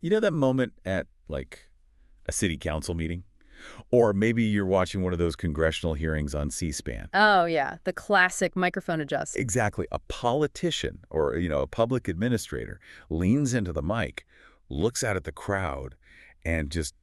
You know that moment at, like, a city council meeting? Or maybe you're watching one of those congressional hearings on C-SPAN. Oh, yeah, the classic microphone adjust. Exactly. A politician or, a public administrator leans into the mic, looks out at the crowd, and just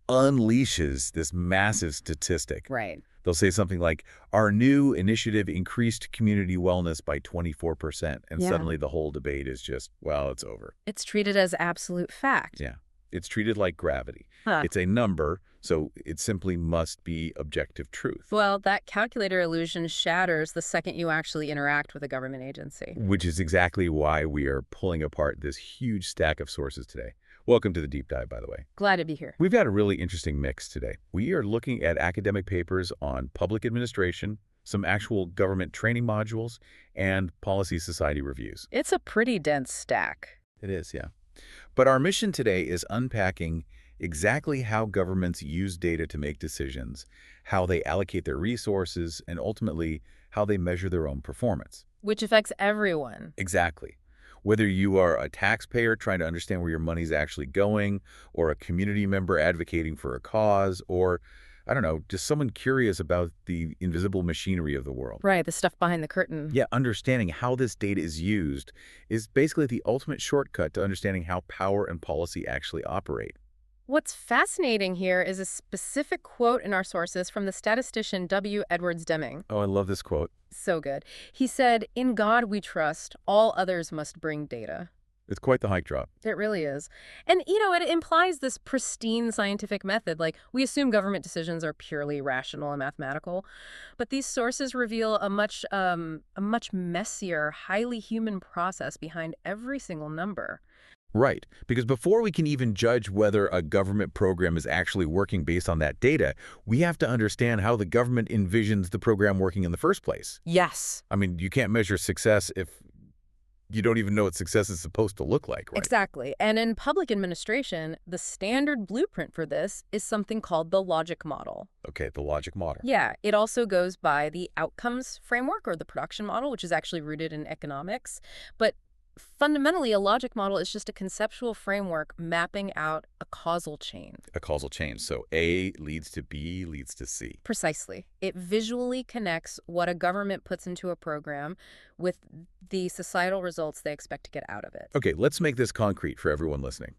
unleashes this massive statistic. Right. They'll say something like, our new initiative increased community wellness by 24%. And Yeah. suddenly the whole debate is just, well, it's over. It's treated as absolute fact. Yeah. It's treated like gravity. Huh. It's a number, so it simply must be objective truth. Well, that calculator illusion shatters the second you actually interact with a government agency. Which is exactly why we are pulling apart this huge stack of sources today. Welcome to the deep dive, by the way. Glad to be here. We've got a really interesting mix today. We are looking at academic papers on public administration, some actual government training modules, and policy society reviews. It's a pretty dense stack. It is, yeah. But our mission today is unpacking exactly how governments use data to make decisions, how they allocate their resources, and ultimately how they measure their own performance. Which affects everyone. Exactly. Whether you are a taxpayer trying to understand where your money's actually going, or a community member advocating for a cause, or, I don't know, just someone curious about the invisible machinery of the world. Right, the stuff behind the curtain. Yeah, understanding how this data is used is basically the ultimate shortcut to understanding how power and policy actually operate. What's fascinating here is a specific quote in our sources from the statistician W. Edwards Deming. Oh, I love this quote. So good. He said, "In God we trust, all others must bring data." It's quite the hike drop. It really is. And, it implies this pristine scientific method. Like, we assume government decisions are purely rational and mathematical, but these sources reveal a much messier, highly human process behind every single number. Right, because before we can even judge whether a government program is actually working based on that data, we have to understand how the government envisions the program working in the first place. Yes. I mean, you can't measure success if you don't even know what success is supposed to look like, right? Exactly. And in public administration, the standard blueprint for this is something called the logic model. Okay, the logic model. Yeah, it also goes by the outcomes framework or the production model, which is actually rooted in economics. But fundamentally, a logic model is just a conceptual framework mapping out a causal chain. A causal chain. So A leads to B leads to C. Precisely. It visually connects what a government puts into a program with the societal results they expect to get out of it. Okay, let's make this concrete for everyone listening.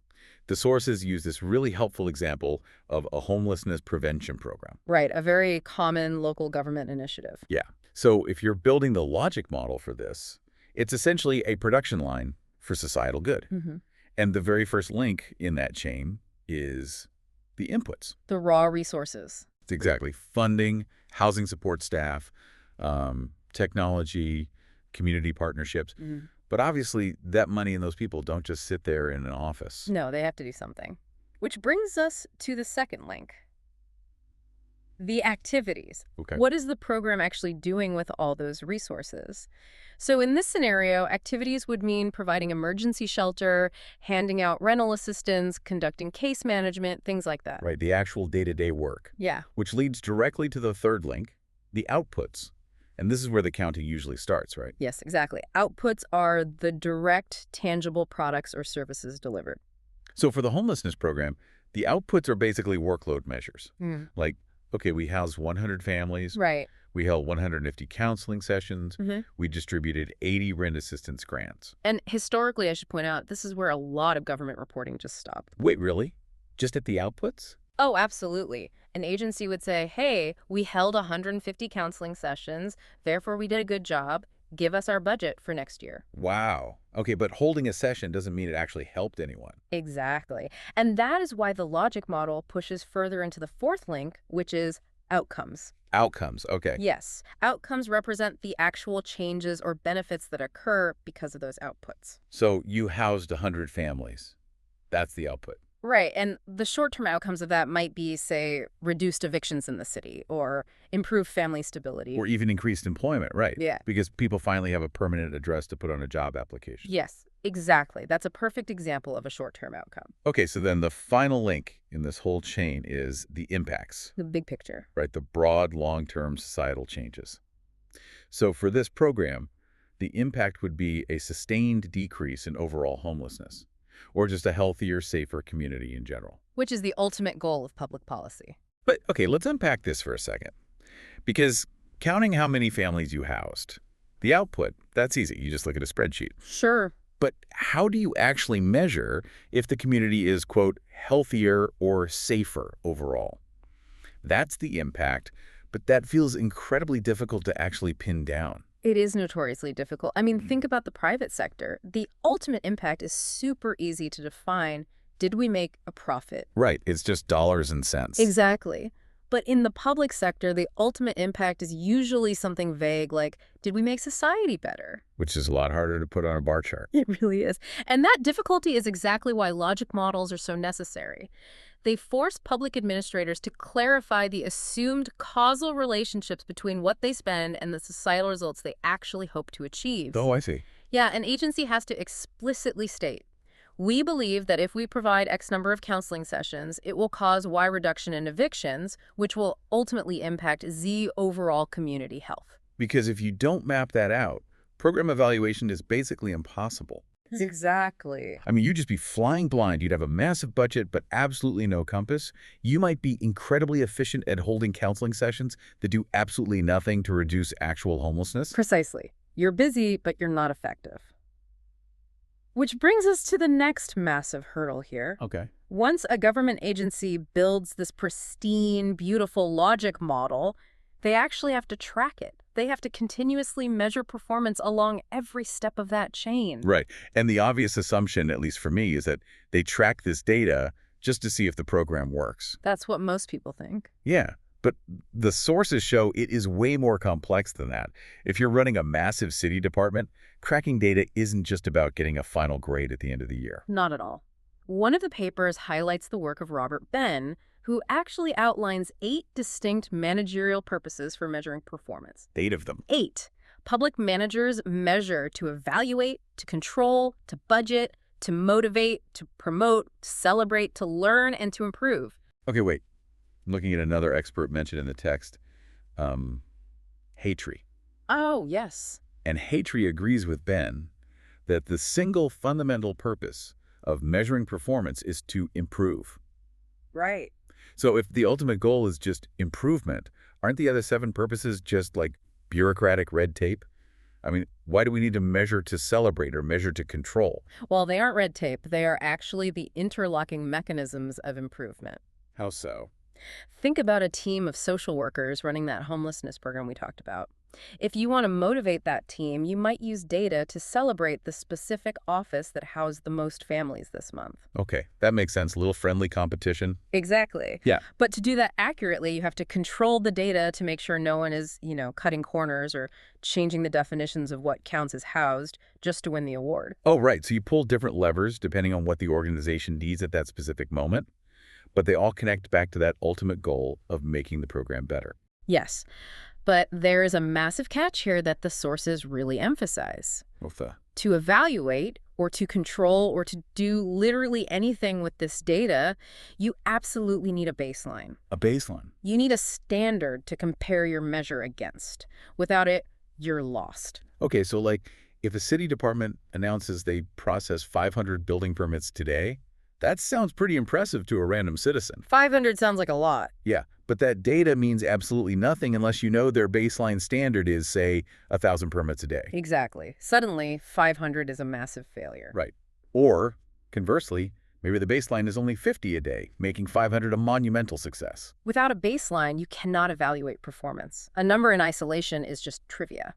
The sources use this really helpful example of a homelessness prevention program. Right, a very common local government initiative. Yeah. So if you're building the logic model for this, it's essentially a production line for societal good. Mm-hmm. And the very first link in that chain is the inputs. The raw resources. It's exactly funding, housing support staff, technology, community partnerships. Mm. But obviously, that money and those people don't just sit there in an office. No, they have to do something. Which brings us to the second link. The activities. Okay. What is the program actually doing with all those resources? So in this scenario, activities would mean providing emergency shelter, handing out rental assistance, conducting case management, things like that. Right, the actual day-to-day work. Yeah. Which leads directly to the third link, the outputs. And this is where the counting usually starts, right? Yes, exactly. Outputs are the direct, tangible products or services delivered. So for the homelessness program, the outputs are basically workload measures. Like, okay, we housed 100 families. Right. We held 150 counseling sessions. Mm-hmm. We distributed 80 rent assistance grants. And historically, I should point out, this is where a lot of government reporting just stopped. Wait, really? Just at the outputs? Oh, absolutely. An agency would say, hey, we held 150 counseling sessions, therefore we did a good job. Give us our budget for next year. Wow. Okay, but holding a session doesn't mean it actually helped anyone. Exactly. And that is why the logic model pushes further into the fourth link, which is outcomes. Outcomes, okay. Yes. Outcomes represent the actual changes or benefits that occur because of those outputs. So you housed 100 families. That's the output. Right. And the short-term outcomes of that might be, say, reduced evictions in the city or improved family stability. Or even increased employment, right? Yeah. Because people finally have a permanent address to put on a job application. Yes, exactly. That's a perfect example of a short-term outcome. Okay, so then the final link in this whole chain is the impacts, The big picture. right? The broad, long-term societal changes. So for this program, the impact would be a sustained decrease in overall homelessness. or just a healthier, safer community in general. Which is the ultimate goal of public policy. But, okay, let's unpack this for a second. Because counting how many families you housed, the output, that's easy. You just look at a spreadsheet. Sure. But how do you actually measure if the community is, quote, healthier or safer overall? That's the impact, but that feels incredibly difficult to actually pin down. It is notoriously difficult. I mean, think about the private sector. The ultimate impact is super easy to define. Did we make a profit? Right, it's just dollars and cents. Exactly. But in the public sector, the ultimate impact is usually something vague like, did we make society better? Which is a lot harder to put on a bar chart. It really is. And that difficulty is exactly why logic models are so necessary. They force public administrators to clarify the assumed causal relationships between what they spend and the societal results they actually hope to achieve. Oh, I see. Yeah, an agency has to explicitly state, we believe that if we provide X number of counseling sessions, it will cause Y reduction in evictions, which will ultimately impact Z overall community health. Because if you don't map that out, program evaluation is basically impossible. Exactly. I mean, you'd just be flying blind. You'd have a massive budget, but absolutely no compass. You might be incredibly efficient at holding counseling sessions that do absolutely nothing to reduce actual homelessness. Precisely. You're busy, but you're not effective. Which brings us to the next massive hurdle here. Okay. Once a government agency builds this pristine, beautiful logic model, they actually have to track it. They have to continuously measure performance along every step of that chain. Right. And the obvious assumption, at least for me, is that they track this data just to see if the program works. That's what most people think. Yeah. But the sources show it is way more complex than that. If you're running a massive city department, cracking data isn't just about getting a final grade at the end of the year. Not at all. One of the papers highlights the work of Robert Ben, who actually outlines 8 distinct managerial purposes for measuring performance. 8 of them. 8. Public managers measure to evaluate, to control, to budget, to motivate, to promote, to celebrate, to learn, and to improve. Okay, wait. I'm looking at another expert mentioned in the text, Hatry. Oh, yes. And Hatry agrees with Ben that the single fundamental purpose of measuring performance is to improve. Right. So if the ultimate goal is just improvement, aren't the other 7 purposes just like bureaucratic red tape? I mean, why do we need to measure to celebrate or measure to control? Well, they aren't red tape. They are actually the interlocking mechanisms of improvement. How so? Think about a team of social workers running that homelessness program we talked about. If you want to motivate that team, you might use data to celebrate the specific office that housed the most families this month. Okay, that makes sense. A little friendly competition. Exactly. Yeah. But to do that accurately, you have to control the data to make sure no one is, cutting corners or changing the definitions of what counts as housed just to win the award. Oh, right. So you pull different levers depending on what the organization needs at that specific moment, but they all connect back to that ultimate goal of making the program better. Yes. But there is a massive catch here that the sources really emphasize. What's that? To evaluate or to control or to do literally anything with this data, you absolutely need a baseline. A baseline. You need a standard to compare your measure against. Without it, you're lost. Okay, so like if a city department announces they process 500 building permits today, that sounds pretty impressive to a random citizen. 500 sounds like a lot. Yeah, but that data means absolutely nothing unless you know their baseline standard is, say, 1,000 permits a day. Exactly. Suddenly, 500 is a massive failure. Right. Or, conversely, maybe the baseline is only 50 a day, making 500 a monumental success. Without a baseline, you cannot evaluate performance. A number in isolation is just trivia.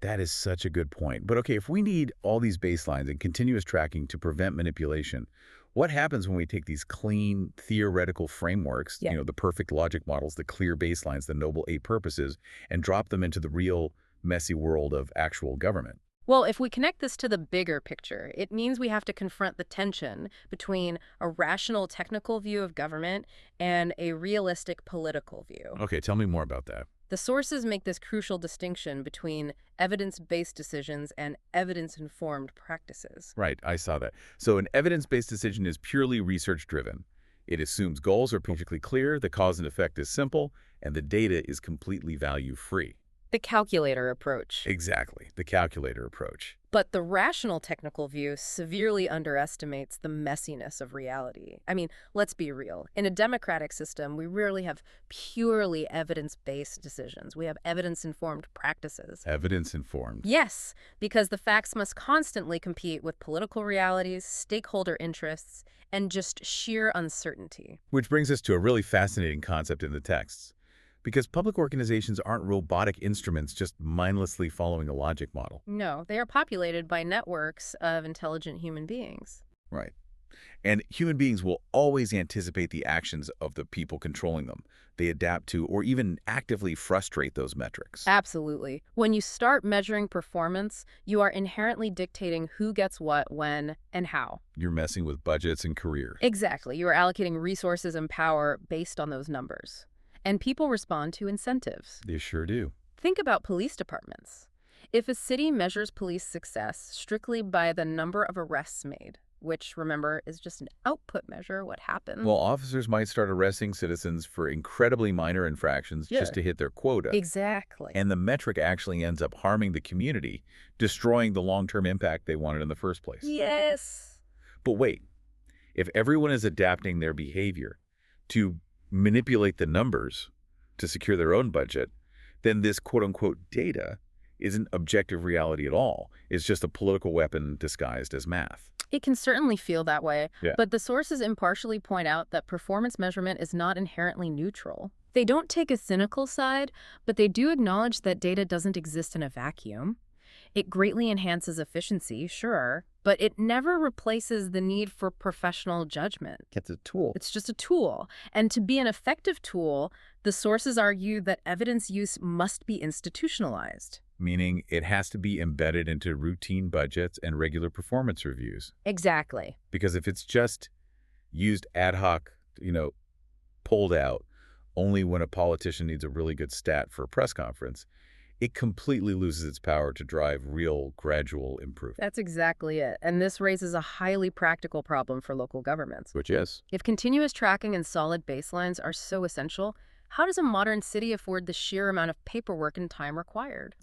That is such a good point. But okay, if we need all these baselines and continuous tracking to prevent manipulation, what happens when we take these clean, theoretical frameworks, Yeah. the perfect logic models, the clear baselines, the noble 8 purposes, and drop them into the real, messy world of actual government? Well, if we connect this to the bigger picture, it means we have to confront the tension between a rational technical view of government and a realistic political view. Okay, tell me more about that. The sources make this crucial distinction between evidence-based decisions and evidence-informed practices. Right, I saw that. So an evidence-based decision is purely research-driven. It assumes goals are perfectly clear, the cause and effect is simple, and the data is completely value-free. The calculator approach. Exactly, the calculator approach. But the rational technical view severely underestimates the messiness of reality. I mean, let's be real. In a democratic system, we rarely have purely evidence-based decisions. We have evidence-informed practices. Evidence-informed. Yes, because the facts must constantly compete with political realities, stakeholder interests, and just sheer uncertainty. Which brings us to a really fascinating concept in the texts. Because public organizations aren't robotic instruments just mindlessly following a logic model. No, they are populated by networks of intelligent human beings. Right. And human beings will always anticipate the actions of the people controlling them. They adapt to or even actively frustrate those metrics. Absolutely. When you start measuring performance, you are inherently dictating who gets what, when, and how. You're messing with budgets and careers. Exactly. You are allocating resources and power based on those numbers. And people respond to incentives. They sure do. Think about police departments. If a city measures police success strictly by the number of arrests made, which, remember, is just an output measure, what happened? Well, officers might start arresting citizens for incredibly minor infractions just to hit their quota. Exactly. And the metric actually ends up harming the community, destroying the long-term impact they wanted in the first place. Yes. But wait, if everyone is adapting their behavior to manipulate the numbers to secure their own budget, then this quote-unquote data isn't objective reality at all. It's just a political weapon disguised as math. It can certainly feel that way, Yeah. but the sources impartially point out that performance measurement is not inherently neutral. They don't take a cynical side, but they do acknowledge that data doesn't exist in a vacuum. It greatly enhances efficiency, sure, but it never replaces the need for professional judgment. It's a tool. It's just a tool. And to be an effective tool, the sources argue that evidence use must be institutionalized. Meaning it has to be embedded into routine budgets and regular performance reviews. Exactly. Because if it's just used ad hoc, pulled out only when a politician needs a really good stat for a press conference, it completely loses its power to drive real, gradual improvement. That's exactly it. And this raises a highly practical problem for local governments. Which is? If continuous tracking and solid baselines are so essential, how does a modern city afford the sheer amount of paperwork and time required?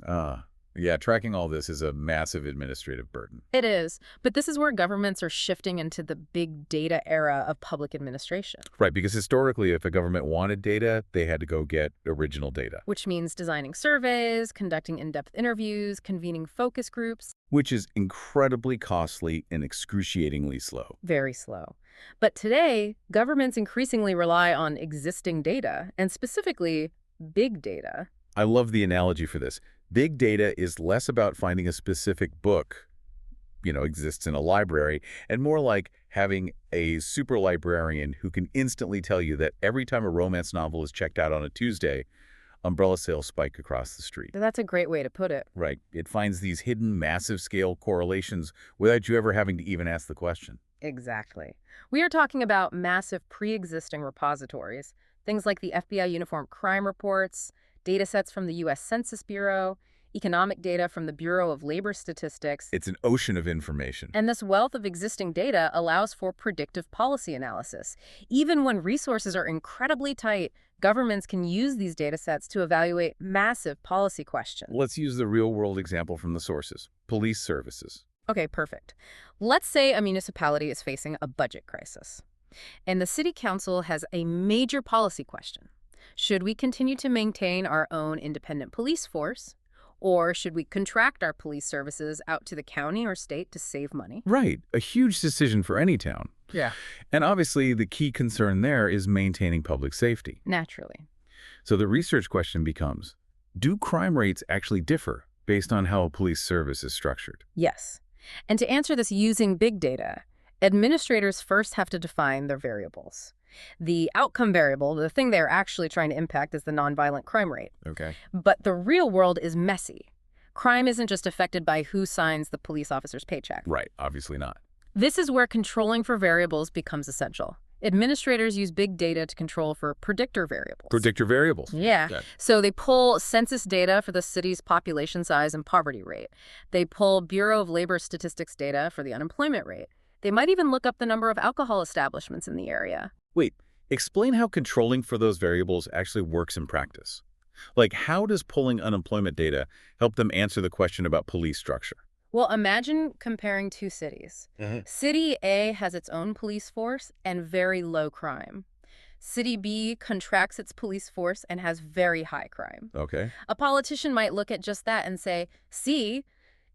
Yeah, tracking all this is a massive administrative burden. It is, but this is where governments are shifting into the big data era of public administration. Right, because historically, if a government wanted data, they had to go get original data. Which means designing surveys, conducting in-depth interviews, convening focus groups. Which is incredibly costly and excruciatingly slow. Very slow. But today, governments increasingly rely on existing data, and specifically, big data. I love the analogy for this. Big data is less about finding a specific book, exists in a library, and more like having a super librarian who can instantly tell you that every time a romance novel is checked out on a Tuesday, umbrella sales spike across the street. That's a great way to put it. Right. It finds these hidden, massive-scale correlations without you ever having to even ask the question. Exactly. We are talking about massive pre-existing repositories, things like the FBI Uniform Crime Reports, data sets from the U.S. Census Bureau, economic data from the Bureau of Labor Statistics. It's an ocean of information. And this wealth of existing data allows for predictive policy analysis. Even when resources are incredibly tight, governments can use these data sets to evaluate massive policy questions. Let's use the real-world example from the sources. Police services. Okay, perfect. Let's say a municipality is facing a budget crisis, and the city council has a major policy question. Should we continue to maintain our own independent police force, or should we contract our police services out to the county or state to save money? Right. A huge decision for any town. Yeah. And obviously, the key concern there is maintaining public safety. Naturally. So the research question becomes, do crime rates actually differ based on how a police service is structured? Yes. And to answer this using big data, administrators first have to define their variables. The outcome variable, the thing they're actually trying to impact, is the nonviolent crime rate. Okay. But the real world is messy. Crime isn't just affected by who signs the police officer's paycheck. Right. Obviously not. This is where controlling for variables becomes essential. Administrators use big data to control for predictor variables. Predictor variables. Yeah. Okay. So they pull census data for the city's population size and poverty rate. They pull Bureau of Labor Statistics data for the unemployment rate. They might even look up the number of alcohol establishments in the area. Wait, explain how controlling for those variables actually works in practice. Like, how does pulling unemployment data help them answer the question about police structure? Well, imagine comparing two cities. Hmm. City A has its own police force and very low crime. City B contracts its police force and has very high crime. Okay. A politician might look at just that and say, see,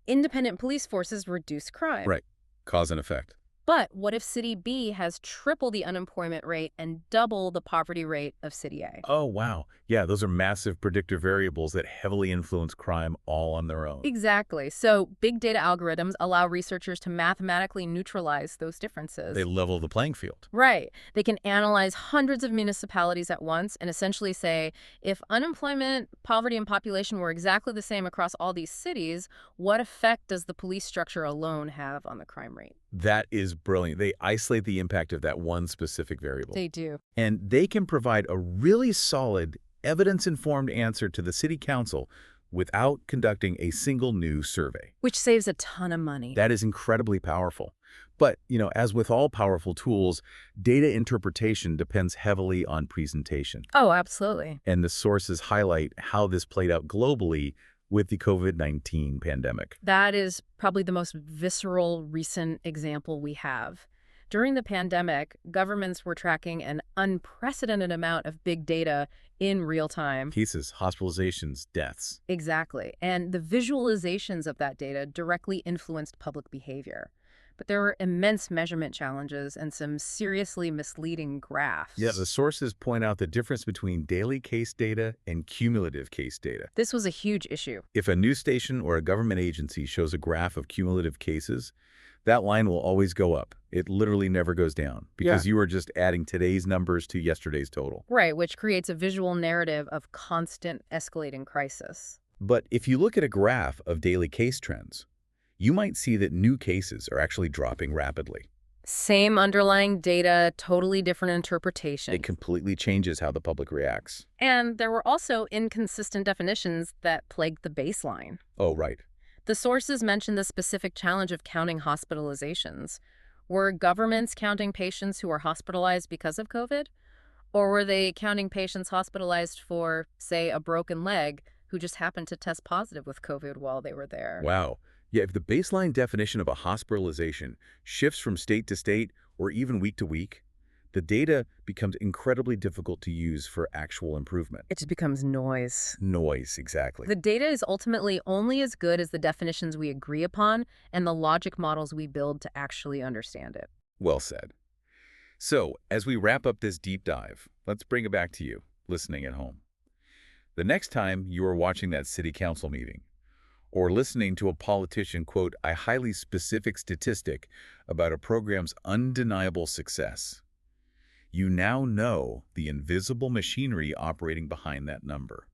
independent police forces reduce crime. Right. Cause and effect. But what if City B has triple the unemployment rate and double the poverty rate of City A? Oh, wow. Yeah, those are massive predictor variables that heavily influence crime all on their own. Exactly. So big data algorithms allow researchers to mathematically neutralize those They differences. level the playing field. Right. They can analyze hundreds of municipalities at once and essentially say, if unemployment, poverty, and population were exactly the same across all these cities, what effect does the police structure alone have on the crime rate? That is brilliant. They isolate the impact of that one specific variable. They do. And they can provide a really solid, evidence-informed answer to the city council without conducting a single new survey. Which saves a ton of money. That is incredibly powerful. But, as with all powerful tools, data interpretation depends heavily on presentation. Oh, absolutely. And the sources highlight how this played out globally with the COVID-19 pandemic. That is probably the most visceral recent example we have. During the pandemic, governments were tracking an unprecedented amount of big data in real time. Cases, hospitalizations, deaths. Exactly. And the visualizations of that data directly influenced public behavior. But there were immense measurement challenges and some seriously misleading graphs. Yeah, the sources point out the difference between daily case data and cumulative case data. This was a huge issue. If a news station or a government agency shows a graph of cumulative cases, that line will always go up. It literally never goes down because you are just adding today's numbers to yesterday's total. Right, which creates a visual narrative of constant escalating crisis. But if you look at a graph of daily case trends, you might see that new cases are actually dropping rapidly. Same underlying data, totally different interpretation. It completely changes how the public reacts. And there were also inconsistent definitions that plagued the baseline. Oh, right. The sources mentioned the specific challenge of counting hospitalizations. Were governments counting patients who were hospitalized because of COVID? Or were they counting patients hospitalized for, say, a broken leg who just happened to test positive with COVID while they were there? Wow. Yeah, if the baseline definition of a hospitalization shifts from state to state or even week to week, the data becomes incredibly difficult to use for actual improvement. It just becomes noise. Noise, exactly. The data is ultimately only as good as the definitions we agree upon and the logic models we build to actually understand it. Well said. So, as we wrap up this deep dive, let's bring it back to you, listening at home. The next time you are watching that city council meeting, or listening to a politician quote a highly specific statistic about a program's undeniable success, you now know the invisible machinery operating behind that number.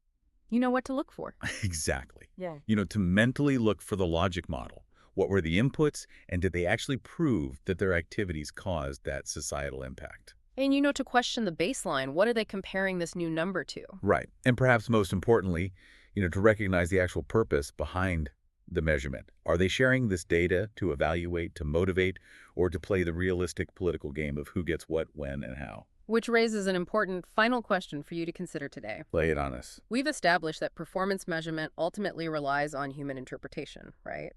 You know what to look for. Exactly. Yeah. To mentally look for the logic model. What were the inputs, and did they actually prove that their activities caused that societal impact? And to question the baseline, what are they comparing this new number to? Right. And perhaps most importantly, to recognize the actual purpose behind the measurement. Are they sharing this data to evaluate, to motivate, or to play the realistic political game of who gets what, when, and how? Which raises an important final question for you to consider today. Lay it on us. We've established that performance measurement ultimately relies on human interpretation, right?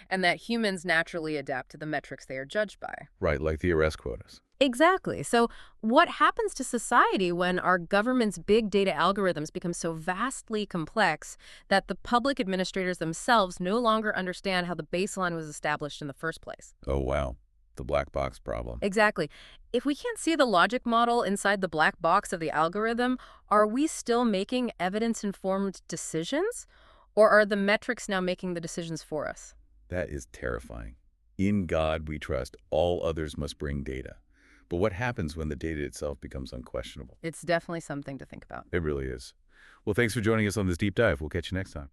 And that humans naturally adapt to the metrics they are judged by. Right, like the arrest quotas. Exactly. So what happens to society when our government's big data algorithms become so vastly complex that the public administrators themselves no longer understand how the baseline was established in the first place? Oh, wow. The black box problem. Exactly. If we can't see the logic model inside the black box of the algorithm, are we still making evidence-informed decisions? Or are the metrics now making the decisions for us? That is terrifying. In God we trust, all others must bring data. But what happens when the data itself becomes unquestionable? It's definitely something to think about. It really is. Well, thanks for joining us on this deep dive. We'll catch you next time.